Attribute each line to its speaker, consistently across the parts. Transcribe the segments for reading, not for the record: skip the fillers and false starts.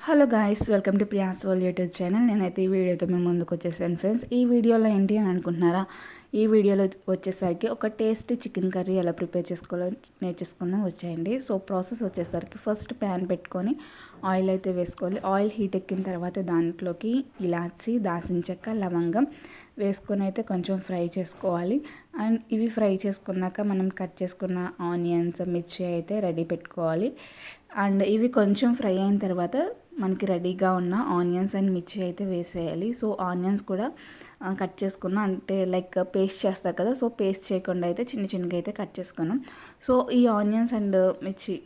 Speaker 1: Hello guys, welcome to Priya's world YouTube channel. నేనైతే ఈ వీడియోతో మేము ముందుకు వచ్చేసాను ఫ్రెండ్స్. ఈ వీడియోలో ఏంటి అని అనుకుంటున్నారా? ఈ వీడియోలో వచ్చేసరికి ఒక టేస్టీ చికెన్ కర్రీ ఎలా ప్రిపేర్ చేసుకోవాలో నేర్చేసుకుందాం వచ్చేయండి. సో ప్రాసెస్ వచ్చేసరికి ఫస్ట్ ప్యాన్ పెట్టుకొని ఆయిల్ అయితే వేసుకోవాలి. ఆయిల్ హీట్ ఎక్కిన తర్వాత దాంట్లోకి ఇలాచి, దాల్చిన చెక్క, లవంగం వేసుకొని అయితే కొంచెం ఫ్రై చేసుకోవాలి. అండ్ ఇవి ఫ్రై చేసుకున్నాక మనం కట్ చేసుకున్న ఆనియన్స్, మిర్చి అయితే రెడీ పెట్టుకోవాలి. అండ్ ఇవి కొంచెం ఫ్రై అయిన తర్వాత మనకి రెడీగా ఉన్న ఆనియన్స్ అండ్ మిర్చి అయితే వేసేయాలి. సో ఆనియన్స్ కూడా కట్ చేసుకున్నాం, అంటే లైక్ పేస్ట్ చేస్తారు కదా, సో పేస్ట్ చేయకుండా అయితే చిన్న చిన్నగా అయితే కట్ చేసుకున్నాం. సో ఈ ఆనియన్స్ అండ్ మిర్చి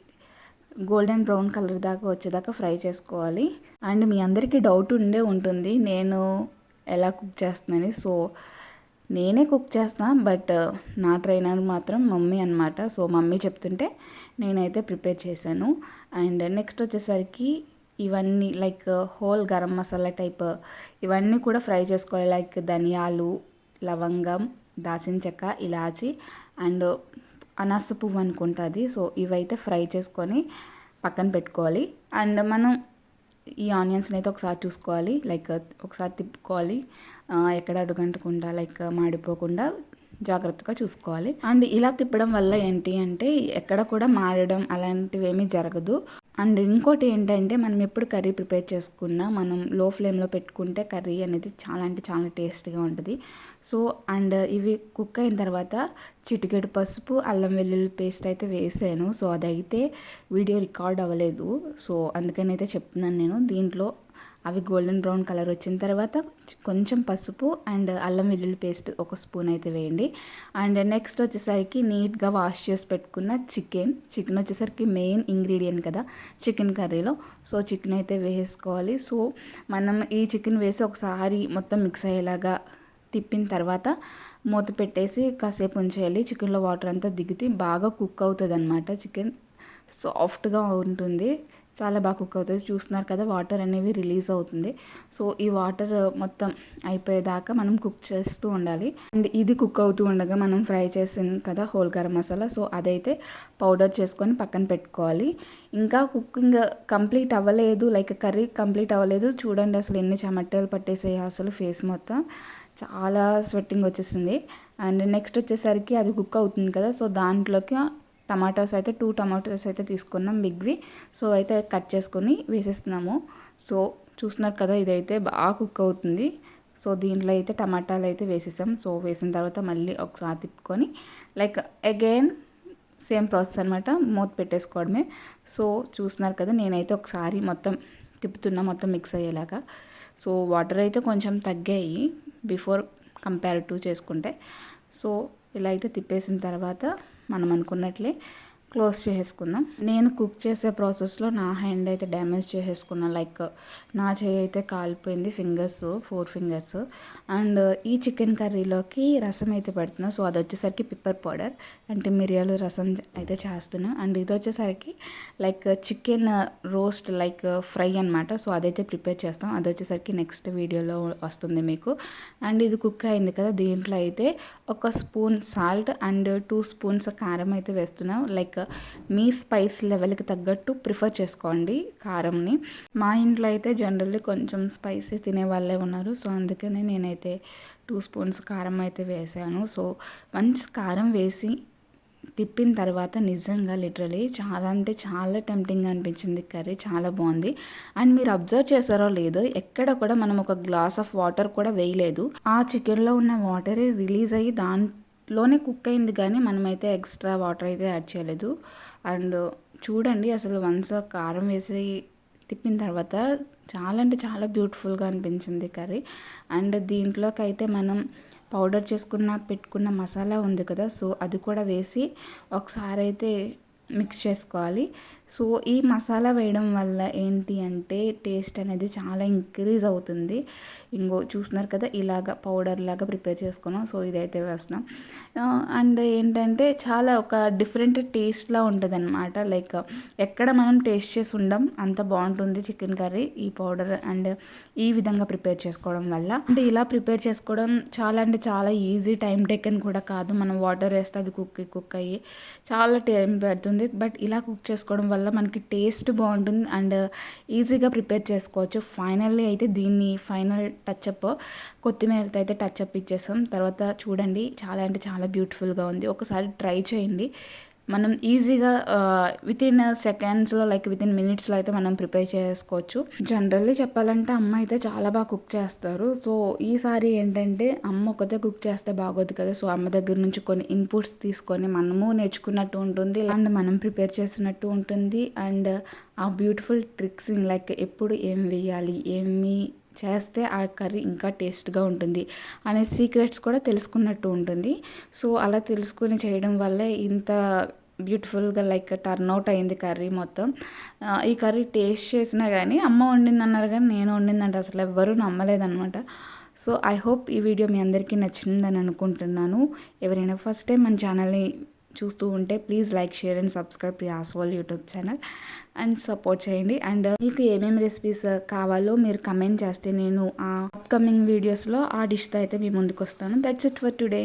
Speaker 1: గోల్డెన్ బ్రౌన్ కలర్ దాకా వచ్చేదాకా ఫ్రై చేసుకోవాలి. అండ్ మీ అందరికీ డౌట్ ఉంటుంది నేను ఎలా కుక్ చేస్తున్నాను. సో నేనే కుక్ చేస్తాను, బట్ నా ట్రైనర్ మాత్రం మమ్మీ అనమాట. సో మమ్మీ చెప్తుంటే నేనైతే ప్రిపేర్ చేశాను. అండ్ నెక్స్ట్ వచ్చేసరికి ఇవన్నీ like whole garam masala type ఇవన్నీ కూడా ఫ్రై చేసుకోవాలి. లైక్ ధనియాలు, లవంగం, దాల్చిన చెక్క, ఇలాచి అండ్ అనాస పువ్వు అనుకుంటుంది. సో ఇవైతే ఫ్రై చేసుకొని పక్కన పెట్టుకోవాలి. అండ్ మనం ఈ ఆనియన్స్ని అయితే ఒకసారి చూసుకోవాలి, లైక్ ఒకసారి తిప్పుకోవాలి, ఎక్కడ అడుగంటకుండా లైక్ మాడిపోకుండా జాగ్రత్తగా చూసుకోవాలి. అండ్ ఇలా తిప్పడం వల్ల ఏంటి అంటే ఎక్కడ కూడా మాడడం అలాంటివి ఏమీ జరగదు. అండ్ ఇంకోటి ఏంటంటే మనం ఎప్పుడు కర్రీ ప్రిపేర్ చేసుకున్నా మనం లో ఫ్లేమ్లో పెట్టుకుంటే కర్రీ అనేది చాలా అంటే చాలా టేస్ట్గా ఉంటుంది. సో అండ్ ఇవి కుక్ అయిన తర్వాత చిటికెడు పసుపు, అల్లం వెల్లుల్లి పేస్ట్ అయితే వేసాను. సో అదైతే వీడియో రికార్డ్ అవ్వలేదు, సో అందుకని అయితే చెప్తున్నాను నేను. దీంట్లో అవి గోల్డెన్ బ్రౌన్ కలర్ వచ్చిన తర్వాత కొంచెం పసుపు అండ్ అల్లం వెల్లుల్లి పేస్ట్ ఒక స్పూన్ అయితే వేయండి. అండ్ నెక్స్ట్ వచ్చేసరికి నీట్గా వాష్ చేసి పెట్టుకున్న చికెన్ వచ్చేసరికి మెయిన్ ఇంగ్రీడియంట్ కదా చికెన్ కర్రీలో. సో చికెన్ అయితే వేసుకోవాలి. సో మనం ఈ చికెన్ వేసి ఒకసారి మొత్తం మిక్స్ అయ్యేలాగా తిప్పిన తర్వాత మూత పెట్టేసి కాసేపు ఉంచేయాలి. చికెన్లో వాటర్ అంతా దిగితే బాగా కుక్ అవుతుంది అనమాట. చికెన్ సాఫ్ట్గా ఉంటుంది, చాలా బాగా కుక్ అవుతుంది. చూస్తున్నారు కదా వాటర్ అనేవి రిలీజ్ అవుతుంది. సో ఈ వాటర్ మొత్తం అయిపోయేదాకా మనం కుక్ చేస్తూ ఉండాలి. అండ్ ఇది కుక్ అవుతూ ఉండగా మనం ఫ్రై చేసాం కదా హోల్ గరం మసాలా, సో అదైతే పౌడర్ చేసుకొని పక్కన పెట్టుకోవాలి. ఇంకా కుకింగ్ కంప్లీట్ అవ్వలేదు, లైక్ కర్రీ కంప్లీట్ అవ్వలేదు. చూడండి అసలు ఎన్ని చెమటలు పట్టేసాయి, అసలు ఫేస్ మొత్తం చాలా స్వెట్టింగ్ వచ్చేసింది. అండ్ నెక్స్ట్ వచ్చేసరికి అది కుక్ అవుతుంది కదా, సో దాంట్లోకి టమాటోస్ అయితే 2 టమాటోస్ అయితే తీసుకున్నాం బిగ్వి. సో అయితే కట్ చేసుకొని వేసేస్తున్నాము. సో చూస్తున్నారు కదా ఇదైతే బాగా కుక్ అవుతుంది. సో దీంట్లో అయితే టమాటాలు అయితే వేసేసాం. సో వేసిన తర్వాత మళ్ళీ ఒకసారి తిప్పుకొని లైక్ అగైన్ సేమ్ ప్రాసెస్ అనమాట, మూత పెట్టేసుకోవడమే. సో చూస్తున్నారు కదా నేనైతే ఒకసారి మొత్తం తిప్పుతున్నా, మొత్తం మిక్స్ అయ్యేలాగా. సో వాటర్ అయితే కొంచెం తగ్గాయి బిఫోర్ కంపేర్ టు చేసుకుంటే. సో ఇలా అయితే తిప్పేసిన తర్వాత మనం అనుకున్నట్లే క్లోజ్ చేసేసుకుందాం. నేను కుక్ చేసే ప్రాసెస్లో నా హ్యాండ్ అయితే డ్యామేజ్ చేసేసుకున్నాను, లైక్ నా చేయి అయితే కాలిపోయింది, 4 ఫింగర్స్. అండ్ ఈ చికెన్ కర్రీలోకి రసం అయితే పెడుతున్నాను. సో అది వచ్చేసరికి పిప్పర్ పౌడర్ అంటే మిరియాలు రసం అయితే చేస్తున్నాను. అండ్ ఇది వచ్చేసరికి like chicken roast like fry అనమాట. సో అదైతే ప్రిపేర్ చేస్తాం, అది వచ్చేసరికి నెక్స్ట్ వీడియోలో వస్తుంది మీకు. అండ్ ఇది కుక్ అయింది కదా, దీంట్లో అయితే 1 స్పూన్ సాల్ట్ అండ్ 2 స్పూన్స్ కారం అయితే వేస్తున్నాం. లైక్ మీ స్పైస్ లెవెల్కి తగ్గట్టు ప్రిఫర్ చేసుకోండి కారంని. మా ఇంట్లో అయితే జనరల్లీ కొంచెం స్పైసీ తినే వాళ్ళే ఉన్నారు, సో అందుకనే నేనైతే 2 స్పూన్స్ కారం అయితే వేసాను. సో వన్స్ కారం వేసి తిప్పిన తర్వాత నిజంగా లిటరలీ చాలా అంటే చాలా టెంప్టింగ్గా అనిపించింది కర్రీ, చాలా బాగుంది. అండ్ మీరు అబ్జర్వ్ చేశారో లేదో ఎక్కడ కూడా మనం ఒక గ్లాస్ ఆఫ్ వాటర్ కూడా వేయలేదు. ఆ చికెన్లో ఉన్న వాటరే రిలీజ్ అయ్యి దాంట్లోనే కుక్ అయింది, కానీ మనమైతే ఎక్స్ట్రా వాటర్ అయితే యాడ్ చేయలేదు. అండ్ చూడండి అసలు వన్స్ కారం వేసి తిప్పిన తర్వాత చాలా అంటే చాలా బ్యూటిఫుల్గా అనిపించింది కర్రీ. అండ్ దీంట్లోకి అయితే మనం పౌడర్ చేసుకున్న పెట్టుకున్న మసాలా ఉంది కదా, సో అది కూడా వేసి ఒకసారి అయితే మిక్స్ చేసుకోవాలి. సో ఈ మసాలా వేయడం వల్ల ఏంటి అంటే టేస్ట్ అనేది చాలా ఇంక్రీజ్ అవుతుంది. ఇంకో చూస్తున్నారు కదా ఇలాగ పౌడర్ లాగా ప్రిపేర్ చేసుకున్నాం. సో ఇదైతే వేస్తున్నాం. అండ్ ఏంటంటే చాలా ఒక డిఫరెంట్ టేస్ట్లా ఉంటుంది అనమాట. లైక్ ఎక్కడ మనం టేస్ట్ చేసి ఉండం అంత బాగుంటుంది చికెన్ కర్రీ ఈ పౌడర్ అండ్ ఈ విధంగా ప్రిపేర్ చేసుకోవడం వల్ల. అంటే ఇలా ప్రిపేర్ చేసుకోవడం చాలా అంటే చాలా ఈజీ, టైం టేకన్ కూడా కాదు. మనం వాటర్ వేస్తే అది కుక్ అయ్యి చాలా టైం పడుతుంది. వస్తుంది. బట్ ఇలా కుక్ చేసుకోవడం వల్ల మనకి టేస్ట్ బాగుంటుంది అండ్ ఈజీగా ప్రిపేర్ చేసుకోవచ్చు. ఫైనల్లీ అయితే దీన్ని ఫైనల్ టచ్అప్ కొత్తిమీరతో అయితే టచ్అప్ ఇచ్చేసాం. తర్వాత చూడండి చాలా అంటే చాలా బ్యూటిఫుల్గా ఉంది. ఒకసారి ట్రై చేయండి. మనం ఈజీగా వితిన్ సెకండ్స్లో లైక్ వితిన్ మినిట్స్లో అయితే మనం ప్రిపేర్ చేసుకోవచ్చు. జనరల్లీ చెప్పాలంటే అమ్మ అయితే చాలా బాగా కుక్ చేస్తారు. సో ఈసారి ఏంటంటే అమ్మ ఒకతే కుక్ చేస్తే బాగోదు కదా. సో అమ్మ దగ్గర నుంచి కొన్ని ఇన్పుట్స్ తీసుకొని మనము నేర్చుకున్నట్టు ఉంటుంది అండ్ మనం ప్రిపేర్ చేసినట్టు ఉంటుంది. అండ్ ఆ బ్యూటిఫుల్ ట్రిక్స్ లైక్ ఎప్పుడు ఏం వేయాలి, ఏమి చేస్తే ఆ కర్రీ ఇంకా టేస్ట్గా ఉంటుంది అనే సీక్రెట్స్ కూడా తెలుసుకున్నట్టు ఉంటుంది. సో అలా తెలుసుకుని చేయడం వల్లే ఇంత బ్యూటిఫుల్గా లైక్ టర్న్అవుట్ అయింది కర్రీ మొత్తం. ఈ కర్రీ టేస్ట్ చేసినా కానీ అమ్మ వండింది అన్నారు కానీ నేను వండిందంటే అసలు ఎవ్వరూ నమ్మలేదన్నమాట. సో ఐ హోప్ ఈ వీడియో మీ అందరికీ నచ్చిందని అనుకుంటున్నాను. ఎవరైనా ఫస్ట్ టైం మన ఛానల్ని చూస్తూ ఉంటే please like, share and subscribe as well YouTube channel and support చేయండి. అండ్ మీకు ఏమేమి రెసిపీస్ కావాలో మీరు కమెంట్ చేస్తే నేను ఆ అప్కమింగ్ వీడియోస్లో ఆ డిష్తో అయితే మీ ముందుకు వస్తాను. That's it for today.